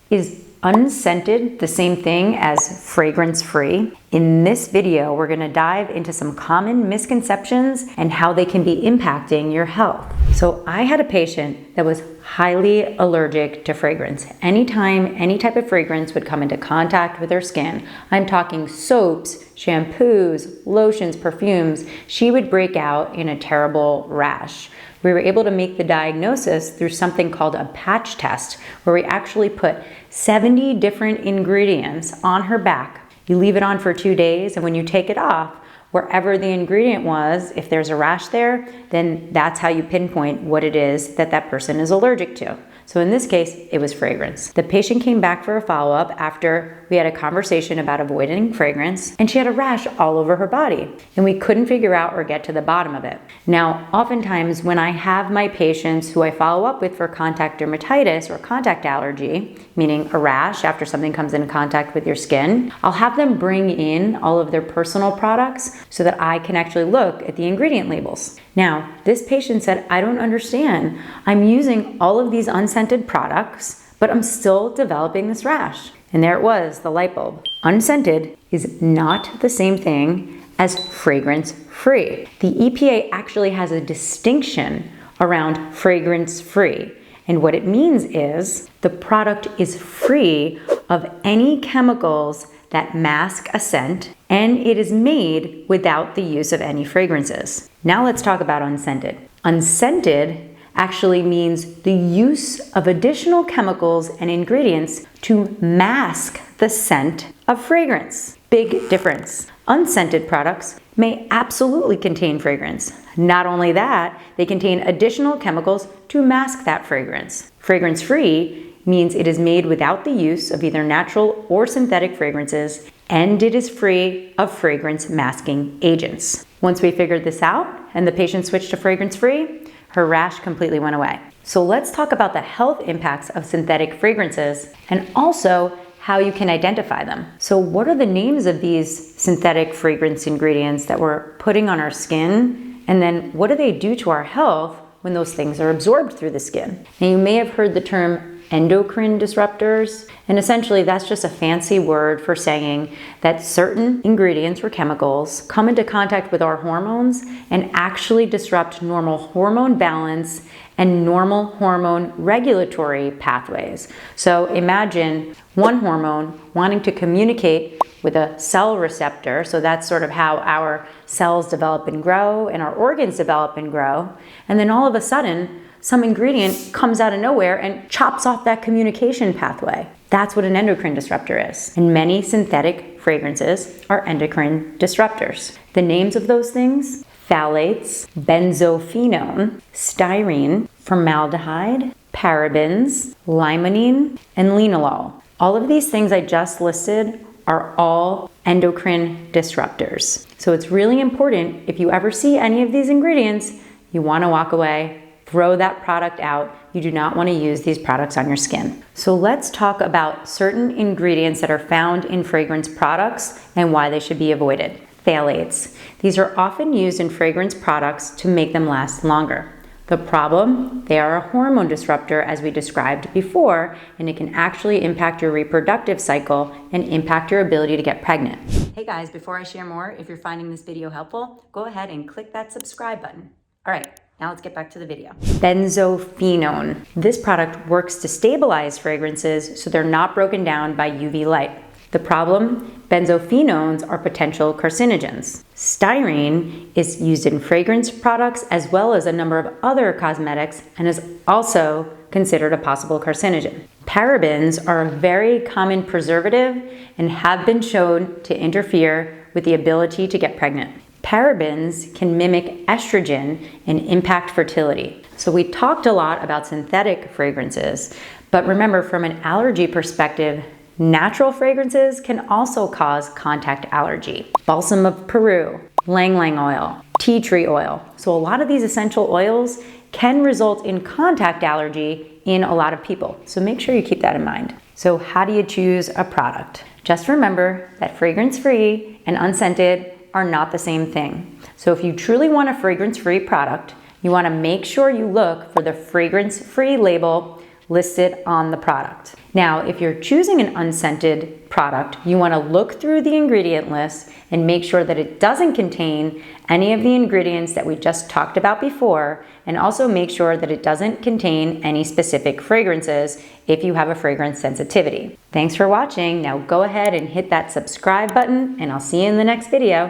Is unscented the same thing as fragrance-free? In this video, we're gonna dive into some common misconceptions and how they can be impacting your health. So I had a patient that was highly allergic to fragrance. Anytime any type of fragrance would come into contact with her skin, I'm talking soaps, shampoos, lotions, perfumes, she would break out in a terrible rash. We were able to make the diagnosis through something called a patch test, where we actually put 70 different ingredients on her back. You leave it on for 2 days, and when you take it off, wherever the ingredient was, if there's a rash there, then that's how you pinpoint what it is that that person is allergic to. So in this case, it was fragrance. The patient came back for a follow-up after we had a conversation about avoiding fragrance, and she had a rash all over her body, and we couldn't figure out or get to the bottom of it. Now, oftentimes when I have my patients who I follow up with for contact dermatitis or contact allergy, meaning a rash after something comes in contact with your skin, I'll have them bring in all of their personal products so that I can actually look at the ingredient labels. Now, this patient said, I don't understand. I'm using all of these unscented products, but I'm still developing this rash. And there it was, the light bulb. Unscented is not the same thing as fragrance-free. The EPA actually has a distinction around fragrance-free. And what it means is the product is free of any chemicals that mask a scent, and it is made without the use of any fragrances. Now let's talk about unscented. Unscented actually means the use of additional chemicals and ingredients to mask the scent of fragrance. Big difference. Unscented products may absolutely contain fragrance. Not only that, they contain additional chemicals to mask that fragrance. Fragrance-free means it is made without the use of either natural or synthetic fragrances, and it is free of fragrance masking agents. Once we figured this out and the patient switched to fragrance-free, her rash completely went away. So let's talk about the health impacts of synthetic fragrances and also how you can identify them. So what are the names of these synthetic fragrance ingredients that we're putting on our skin? And then what do they do to our health when those things are absorbed through the skin? Now you may have heard the term endocrine disruptors, and essentially that's just a fancy word for saying that certain ingredients or chemicals come into contact with our hormones and actually disrupt normal hormone balance and normal hormone regulatory pathways. So imagine one hormone wanting to communicate with a cell receptor, so that's sort of how our cells develop and grow and our organs develop and grow, and then all of a sudden some ingredient comes out of nowhere and chops off that communication pathway. That's what an endocrine disruptor is. And many synthetic fragrances are endocrine disruptors. The names of those things: phthalates, benzophenone, styrene, formaldehyde, parabens, limonene, and linalool. All of these things I just listed are all endocrine disruptors. So it's really important, if you ever see any of these ingredients, you want to walk away. Throw that product out. You do not want to use these products on your skin. So let's talk about certain ingredients that are found in fragrance products and why they should be avoided. Phthalates. These are often used in fragrance products to make them last longer. The problem, they are a hormone disruptor, as we described before, and it can actually impact your reproductive cycle and impact your ability to get pregnant. Hey guys, before I share more, if you're finding this video helpful, go ahead and click that subscribe button. All right. Now let's get back to the video. Benzophenone. This product works to stabilize fragrances so they're not broken down by UV light. The problem, benzophenones are potential carcinogens. Styrene is used in fragrance products as well as a number of other cosmetics and is also considered a possible carcinogen. Parabens are a very common preservative and have been shown to interfere with the ability to get pregnant. Parabens can mimic estrogen and impact fertility. So we talked a lot about synthetic fragrances, but remember, from an allergy perspective, natural fragrances can also cause contact allergy. Balsam of Peru, ylang ylang oil, tea tree oil. So a lot of these essential oils can result in contact allergy in a lot of people. So make sure you keep that in mind. So how do you choose a product? Just remember that fragrance-free and unscented are not the same thing. So if you truly want a fragrance-free product, you want to make sure you look for the fragrance-free label listed on the product. Now, if you're choosing an unscented product, you want to look through the ingredient list and make sure that it doesn't contain any of the ingredients that we just talked about before, and also make sure that it doesn't contain any specific fragrances if you have a fragrance sensitivity. Thanks for watching. Now go ahead and hit that subscribe button, and I'll see you in the next video.